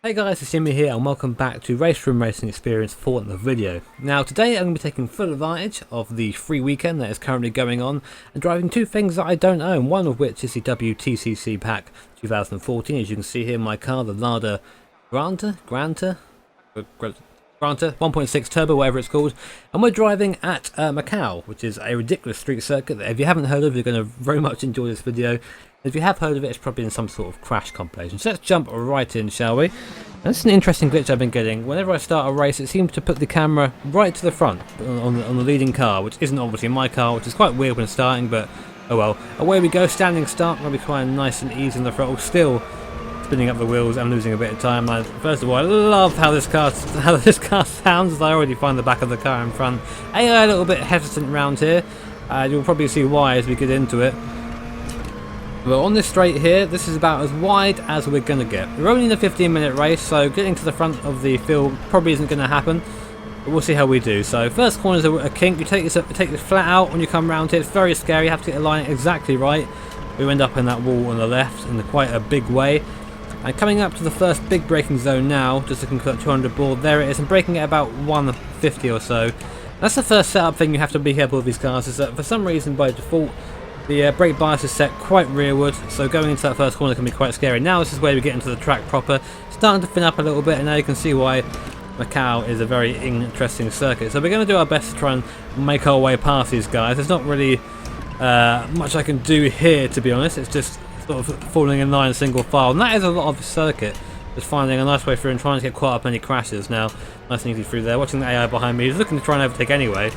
Hey guys, it's Jimmy here and welcome back to RaceRoom Racing Experience for the video. Now today I'm going to be taking full advantage of the free weekend that is currently going on and driving two things that I don't own, one of which is the WTCC Pack 2014. As you can see here in my car, the Lada Granta 1.6 turbo, whatever it's called, and we're driving at Macau, which is a ridiculous street circuit that if you haven't heard of, you're going to very much enjoy this video. If you have heard of it, it's probably in some sort of crash compilation. So let's jump right in, shall we? And this is an interesting glitch I've been getting. Whenever I start a race, it seems to put the camera right to the front on the leading car, which isn't obviously my car, which is quite weird when starting, but oh well. Away we go, standing start. I'll be quite nice and easy on the throttle, still spinning up the wheels and losing a bit of time. First of all, I love how this car sounds, as I already find the back of the car in front. AI a little bit hesitant around here. You'll probably see why as we get into it. But on this straight here, this is about as wide as we're going to get. We're only in a 15-minute race, so getting to the front of the field probably isn't going to happen. But we'll see how we do. So first corner is a kink. You take this flat out when you come around here. It's very scary. You have to get the line exactly right. We end up in that wall on the left in quite a big way. And coming up to the first big braking zone now, just looking for that 200 board, there it is, and braking at about 150 or so. That's the first setup thing you have to be careful with these cars, is that for some reason by default the brake bias is set quite rearward, so going into that first corner can be quite scary. Now this is where we get into the track proper, starting to thin up a little bit, and now you can see why Macau is a very interesting circuit. So we're going to do our best to try and make our way past these guys. There's not really much I can do here, to be honest. It's just sort of falling in line single file, and that is a lot of the circuit. Just finding a nice way through and trying to get caught up in any crashes. Now, nice and easy through there. Watching the AI behind me, he's looking to try and overtake anyway.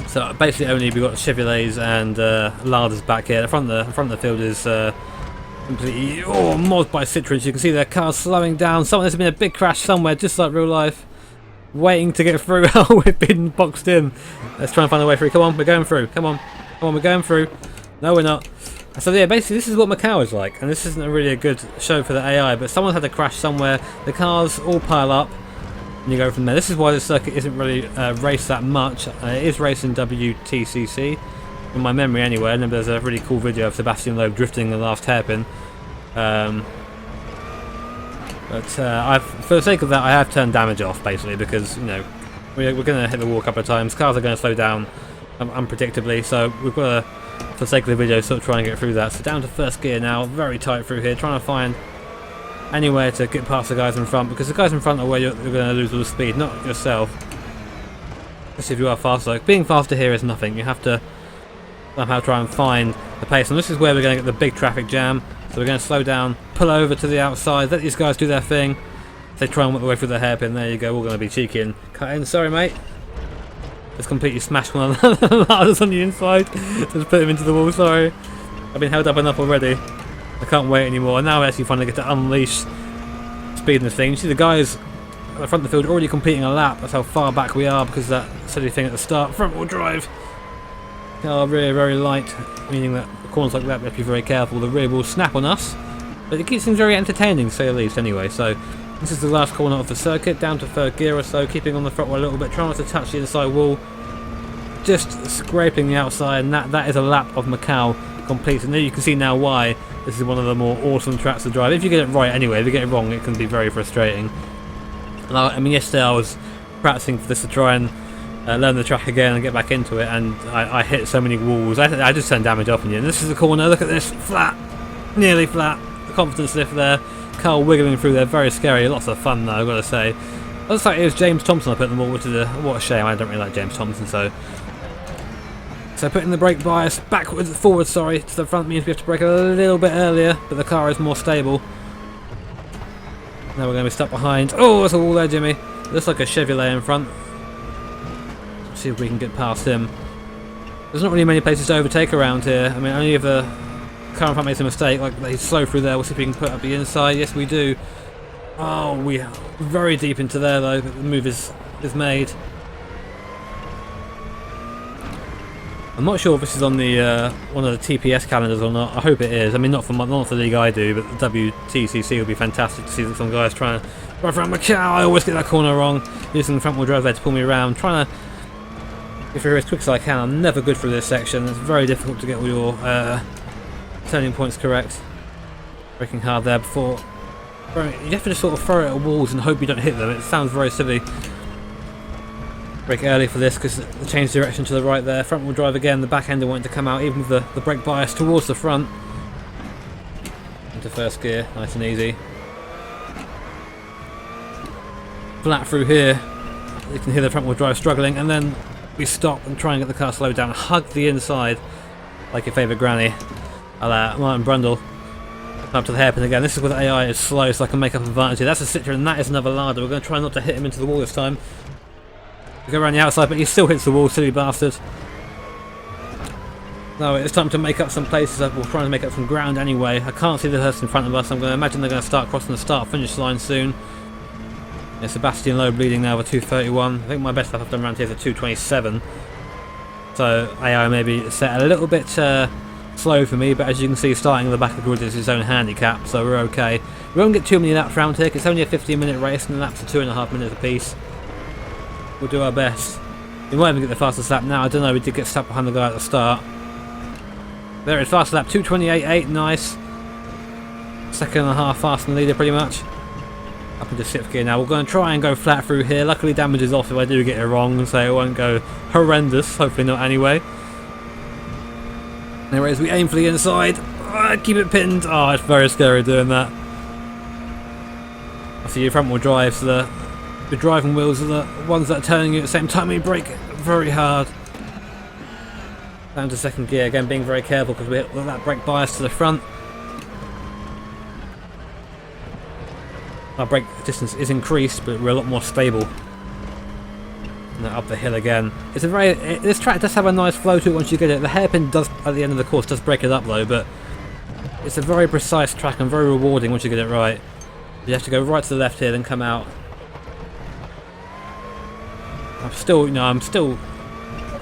So basically only we've got Chevrolets and Ladas back here. The front of the field is completely mobbed by Citroens. You can see their cars slowing down. There's been a big crash somewhere, just like real life. Waiting to get through. Oh, we've been boxed in. Let's try and find a way through. Come on, we're going through. Come on, we're going through. No, we're not. So yeah, basically this is what Macau is like, and this isn't really a good show for the AI, but someone's had a crash somewhere. The cars all pile up. And you go from there. This is why this circuit isn't really raced that much. It is raced in WTCC, in my memory anyway. And there's a really cool video of Sebastian Loeb drifting the last hairpin. For the sake of that, I have turned damage off basically, because you know we're going to hit the wall a couple of times. Cars are going to slow down unpredictably, so we've got to, for the sake of the video, sort of try and get through that. So down to first gear now, very tight through here, trying to find anywhere to get past the guys in front, because the guys in front are where you're going to lose all the speed, not yourself. Especially if you are faster. Like, being faster here is nothing. You have to somehow try and find the pace, and this is where we're going to get the big traffic jam. So we're going to slow down, pull over to the outside, let these guys do their thing. They try and work their way through the hairpin. There you go. We're going to be cheeky and cut in. Sorry, mate. Just completely smashed one of the ladders on the inside. Just put him into the wall. Sorry. I've been held up enough already. I can't wait anymore, and now I actually finally get to unleash speed in this thing. You see the guys at the front of the field already completing a lap. That's how far back we are, because of that silly thing at the start. Front wheel drive. Car very, very light, meaning that corners like that we have to be very careful. The rear will snap on us, but it keeps things very entertaining, to say the least anyway. So this is the last corner of the circuit, down to third gear or so, keeping on the front wheel a little bit, trying not to touch the inside wall, just scraping the outside, and that is a lap of Macau complete. And there you can see now why this is one of the more awesome tracks to drive. If you get it right anyway, if you get it wrong it can be very frustrating. And I mean, yesterday I was practicing for this to try and learn the track again and get back into it, and I hit so many walls. I just turned damage off in the end. This is the corner, look at this, flat, nearly flat. The confidence lift there, car wiggling through there, very scary, lots of fun though, I've got to say. It looks like it was James Thompson I put them all, which is what a shame. I don't really like James Thompson, so putting the brake bias forward, sorry, to the front means we have to brake a little bit earlier, but the car is more stable. Now we're going to be stuck behind. Oh, there's a wall there, Jimmy. It looks like a Chevrolet in front. Let's see if we can get past him. There's not really many places to overtake around here. I mean, only if the car in front makes a mistake, like they slow through there. We'll see if we can put up the inside. Yes, we do. Oh, we're very deep into there though, but the move is made. I'm not sure if this is on the one of the TPS calendars or not. I hope it is. I mean, not for the league I do, but the WTCC would be fantastic to see that some guys trying to run around Macau. I always get that corner wrong. Using the front wheel drive there to pull me around, trying to get through as quick as I can. I'm never good through this section. It's very difficult to get all your turning points correct. Braking hard there before You have to just sort of throw it at walls and hope you don't hit them. It sounds very silly. Brake early for this because the change direction to the right there. Front wheel drive again, the back ender wanting to come out even with the brake bias towards the front. Into first gear, nice and easy. Flat through here, you can hear the front wheel drive struggling, and then we stop and try and get the car slowed down. Hug the inside like your favourite granny. A la Martin Brundle. Up to the hairpin again. This is where the AI is slow, so I can make up advantage. That's a Citroen, and that is another Lada. We're going to try not to hit him into the wall this time. We go around the outside, but he still hits the wall, silly bastard. No, it's time to make up some places. We're trying to make up some ground anyway. I can't see the hearse in front of us. I'm going to imagine they're going to start crossing the start-finish line soon. Yeah, Sebastian Loeb leading now with 2:31. I think my best lap I've done around here is a 2:27. So AI maybe set a little bit slow for me, but as you can see, starting in the back of the grid is his own handicap, so we're okay. We won't get too many laps around here. It's only a 15-minute race, and the laps are 2.5 minutes apiece. We'll do our best. We might even get the fastest lap now. I don't know. We did get stuck behind the guy at the start. There it is, fast lap 2:28.8. Nice. Second and a half faster than the leader, pretty much. Up into 6th gear now. We're going to try and go flat through here. Luckily, damage is off if I do get it wrong, so it won't go horrendous. Hopefully not anyway. There it is, we aim for the inside. Keep it pinned. Oh, it's very scary doing that. I see your front wheel drive, so the driving wheels are the ones that are turning you at the same time. We brake very hard. Down to 2nd gear, again being very careful because we hit that brake bias to the front. Our brake distance is increased, but we're a lot more stable. And up the hill again. It's a this track does have a nice flow to it once you get it. The hairpin does at the end of the course does break it up though, but it's a very precise track and very rewarding once you get it right. You have to go right to the left here, then come out. I'm still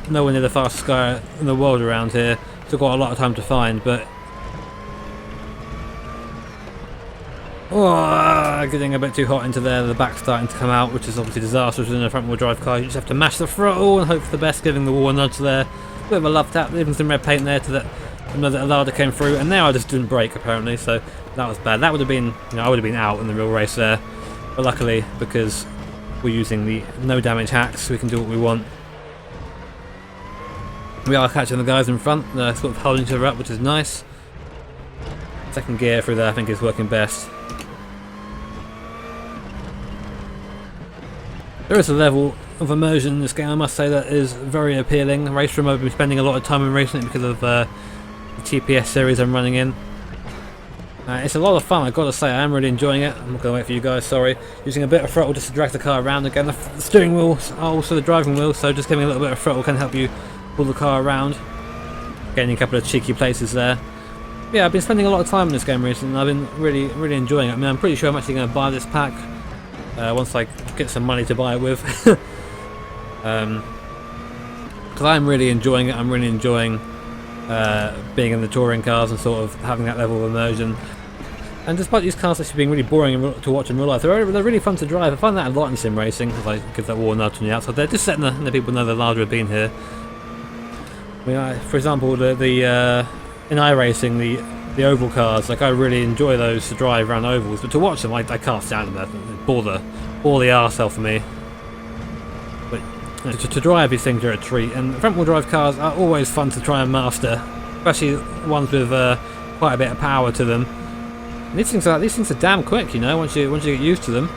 nowhere near the fastest guy in the world around here. Still got a lot of time to find, but getting a bit too hot into there, the back's starting to come out, which is obviously disastrous in a front wheel drive car. You just have to mash the throttle and hope for the best, giving the wall a nudge there. Bit of a love tap, leaving some red paint there to that another Lada came through, and now I just didn't brake apparently, so that was bad. That would have been, I would have been out in the real race there, but luckily because we're using the no damage hacks, we can do what we want. We are catching the guys in front, they're sort of holding each other up, which is nice. 2nd gear through there I think is working best. There is a level of immersion in this game, I must say, that is very appealing. RaceRoom, I've been spending a lot of time in racing it because of the TPS series I'm running in. It's a lot of fun, I've got to say. I am really enjoying it. I'm not going to wait for you guys, sorry. Using a bit of throttle just to drag the car around again. The steering wheel are also the driving wheel, so just giving a little bit of throttle can help you pull the car around. Getting a couple of cheeky places there. Yeah, I've been spending a lot of time in this game recently, and I've been really enjoying it. I mean, I'm pretty sure I'm actually going to buy this pack once I get some money to buy it with. Because I'm really enjoying it. I'm really enjoying being in the touring cars and sort of having that level of immersion. And despite these cars actually being really boring to watch in real life, they're really fun to drive. I find that a lot in sim racing, because I give that wall nudge on the outside. They're just letting the people know the Lada have been here. I mean, for example, in iRacing, the oval cars, like I really enjoy those to drive around ovals, but to watch them, I can't stand them. They bore the arse out for me. But to drive these things are a treat, and front wheel drive cars are always fun to try and master, especially ones with quite a bit of power to them. And these things are damn quick, once you get used to them.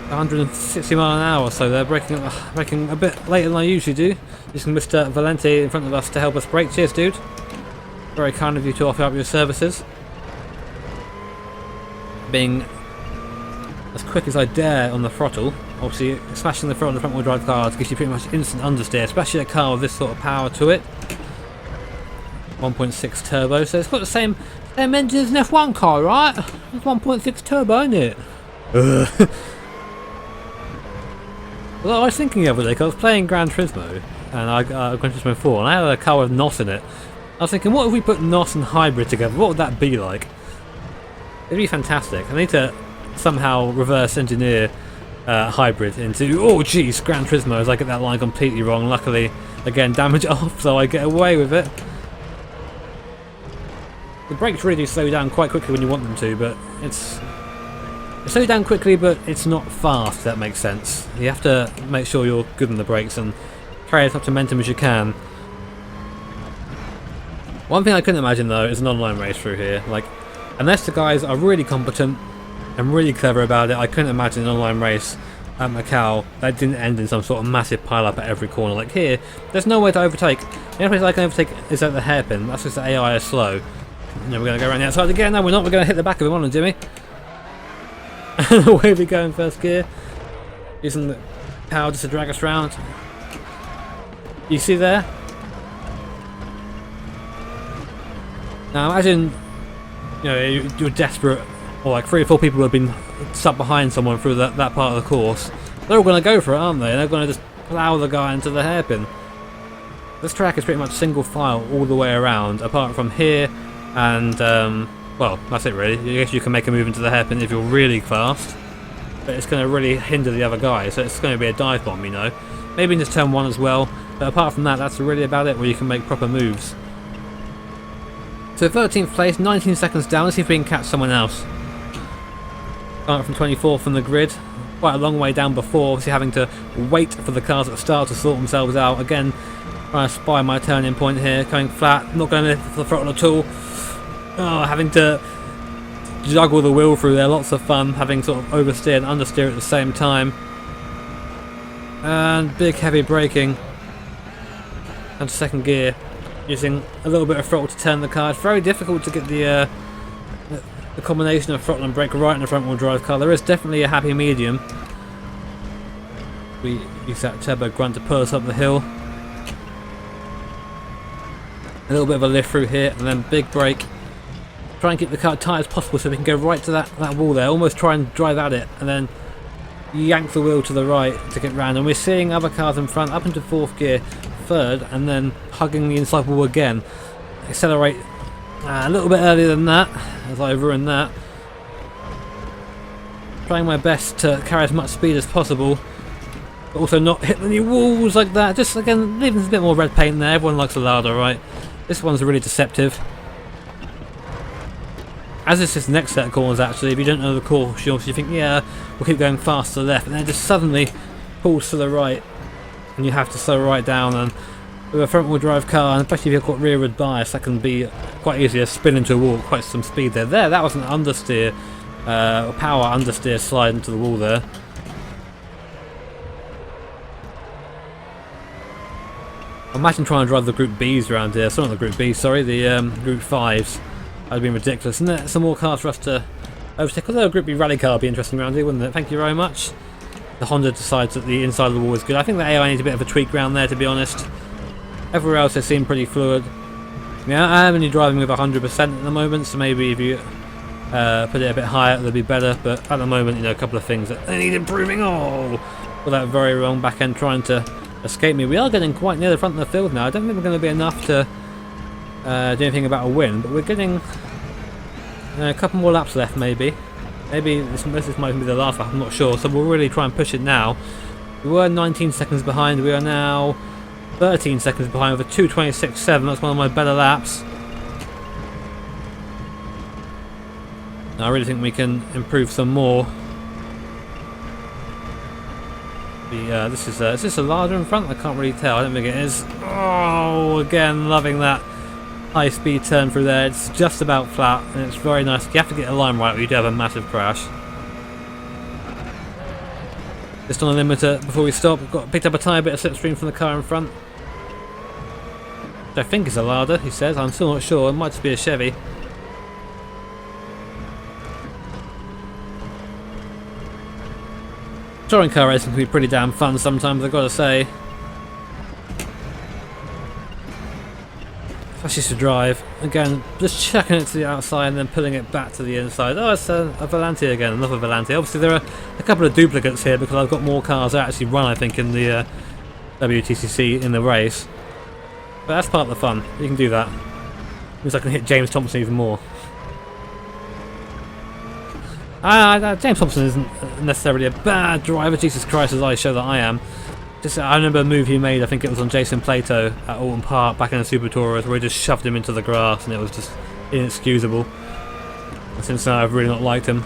160 mile an hour, so they're braking a bit later than I usually do. Using Mr. Valente in front of us to help us brake. Cheers, dude. Very kind of you to offer up your services. Being as quick as I dare on the throttle. Obviously, smashing the throttle on the front wheel drive cars gives you pretty much instant understeer, especially a car with this sort of power to it. 1.6 turbo, so it's got the same engine as an F1 car, right? It's 1.6 turbo, isn't it? Well, I was thinking the other day, because I was playing Gran Turismo, and Gran Turismo 4, and I had a car with NOS in it. I was thinking, what if we put NOS and hybrid together? What would that be like? It'd be fantastic. I need to somehow reverse engineer hybrid into, oh jeez, Gran Turismo, as I get that line completely wrong. Luckily, again, damage off, so I get away with it. the brakes really do slow down quite quickly when you want them to, but it slows down quickly, but it's not fast, if that makes sense. You have to make sure you're good on the brakes and carry as much momentum as you can. One thing I couldn't imagine though is an online race through here. Like, unless the guys are really competent and really clever about it, I couldn't imagine an online race at Macau that didn't end in some sort of massive pile-up at every corner. Like here, there's no way to overtake. The only place I can overtake is at the hairpin. That's because the AI is slow. And then we're going to go around the outside again. No, we're not. We're going to hit the back of him on, Jimmy. And away we go in first gear. Using the power just to drag us round. You see there? Now imagine, you know, you're desperate, or like 3 or 4 people have been stuck behind someone through that part of the course. They're all going to go for it, aren't they? They're going to just plough the guy into the hairpin. This track is pretty much single file all the way around, apart from here and, well, that's it really. I guess you can make a move into the hairpin if you're really fast, but it's going to really hinder the other guy, so it's going to be a dive bomb, you know. Maybe in this turn 1 as well, but apart from that, that's really about it where you can make proper moves. So 13th place, 19 seconds down. Let's see if we can catch someone else. Starting from 24th from the grid. Quite a long way down before, obviously having to wait for the cars at the start to sort themselves out. Again, trying to spy my turning point here, going flat, not going for the throttle at all. Oh, having to juggle the wheel through there, lots of fun, having sort of oversteer and understeer at the same time. And big heavy braking. And second gear. Using a little bit of throttle to turn the car. It's very difficult to get the combination of throttle and brake right in a front wheel drive car. There is definitely a happy medium. We use that turbo grunt to pull us up the hill. A little bit of a lift through here and then big brake. Try and keep the car tight as possible so we can go right to that wall there. Almost try and drive at it and then yank the wheel to the right to get round. And we're seeing other cars in front up into 4th gear, 3rd, and then hugging the inside wall again. Accelerate a little bit earlier than that as I ruined that. Trying my best to carry as much speed as possible, but also not hit any walls like that. Just again leaving a bit more red paint there. Everyone likes a Lada, right? This one's really deceptive. As is this next set of corners actually, if you don't know the course, you obviously think, yeah, we'll keep going fast to the left, and then it just suddenly pulls to the right. And you have to slow right down, and with a front wheel drive car, and especially if you've got rearward bias, that can be quite easy to spin into a wall, quite some speed there. That was an understeer, power understeer slide into the wall there. Imagine trying to drive the Group Bs around here, sorry not the Group Bs, sorry, the Group 5s. That would have been ridiculous. And some more cars for us to overtake, although a Group B rally car would be interesting around here, wouldn't it? Thank you very much. The Honda decides that the inside of the wall is good. I think the AI needs a bit of a tweak around there, to be honest. Everywhere else they seem pretty fluid. Yeah, I am only driving with 100% at the moment, so maybe if you put it a bit higher, it'll be better. But at the moment, you know, a couple of things that they need improving. Oh, got that very wrong back end trying to escape me. We are getting quite near the front of the field now. I don't think we're going to be enough to do anything about a win, but we're getting a couple more laps left, maybe. Maybe this might be the last lap, I'm not sure, so we'll really try and push it now. We were 19 seconds behind, we are now 13 seconds behind with a 2:26.7, that's one of my better laps. Now, I really think we can improve some more. Is this a Lada in front? I can't really tell, I don't think it is. Oh, again, loving that high speed turn through there. It's just about flat and it's very nice. You have to get a line right or you do have a massive crash. Just on a limiter before we stop. We've picked up a tiny bit of slipstream from the car in front, which I think is a Lada, he says. I'm still not sure, it might just be a Chevy. Touring car racing can be pretty damn fun sometimes, I've got to say. Especially to drive. Again, just chucking it to the outside and then pulling it back to the inside. Oh, it's a Volante again, another Volante. Obviously there are a couple of duplicates here because I've got more cars that actually run, I think, in the WTCC in the race. But that's part of the fun, you can do that. Means I can hit James Thompson even more. James Thompson isn't necessarily a bad driver, Jesus Christ, as I show that I am. I remember a move he made, I think it was on Jason Plato at Alton Park back in the Super Tourers, where he just shoved him into the grass and it was just inexcusable. Since now I've really not liked him.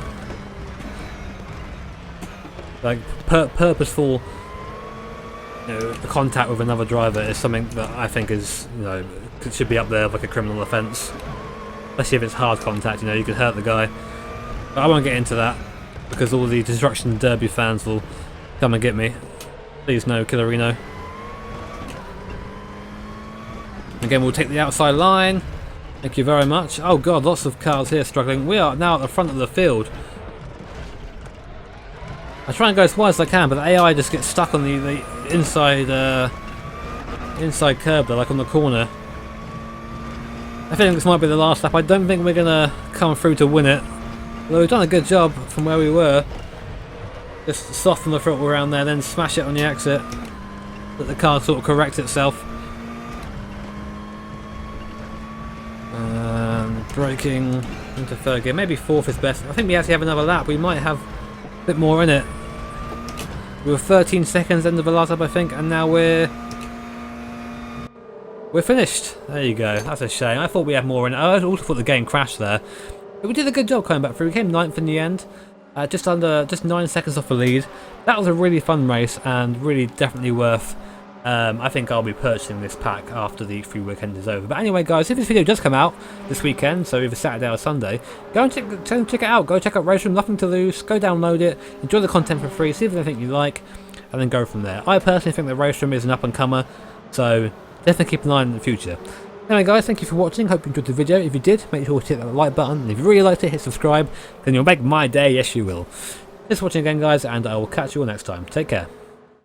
Like purposeful, contact with another driver is something that I think is, it should be up there like a criminal offence. Especially if it's hard contact, you could hurt the guy. But I won't get into that because all the Destruction Derby fans will come and get me. Please no, Killerino. Again, we'll take the outside line. Thank you very much. Oh god, lots of cars here struggling. We are now at the front of the field. I try and go as wide as I can, but the AI just gets stuck on the inside inside curb there, like on the corner. I think this might be the last lap. I don't think we're gonna come through to win it. Although we've done a good job from where we were. Just soften the throttle around there, then smash it on the exit. Let the car sort of correct itself. Braking into third gear. Maybe fourth is best. I think we actually have another lap. We might have a bit more in it. We were 13 seconds end of the last lap, I think, and now we're finished. There you go. That's a shame. I thought we had more in it. I also thought the game crashed there. But we did a good job coming back through. We came 9th in the end. Just 9 seconds off the lead. That was a really fun race and really definitely worth. I think I'll be purchasing this pack after the free weekend is over. But anyway, guys, if this video does come out this weekend, so either Saturday or Sunday, go and check it out. Go check out RaceRoom, nothing to lose. Go download it, enjoy the content for free, see if there's anything you like, and then go from there. I personally think that RaceRoom is an up-and-comer, so definitely keep an eye on it in the future. Anyway, guys, thank you for watching. Hope you enjoyed the video. If you did, make sure to hit that like button. And if you really liked it, hit subscribe. Then you'll make my day. Yes, you will. Thanks for watching again, guys, and I will catch you all next time. Take care.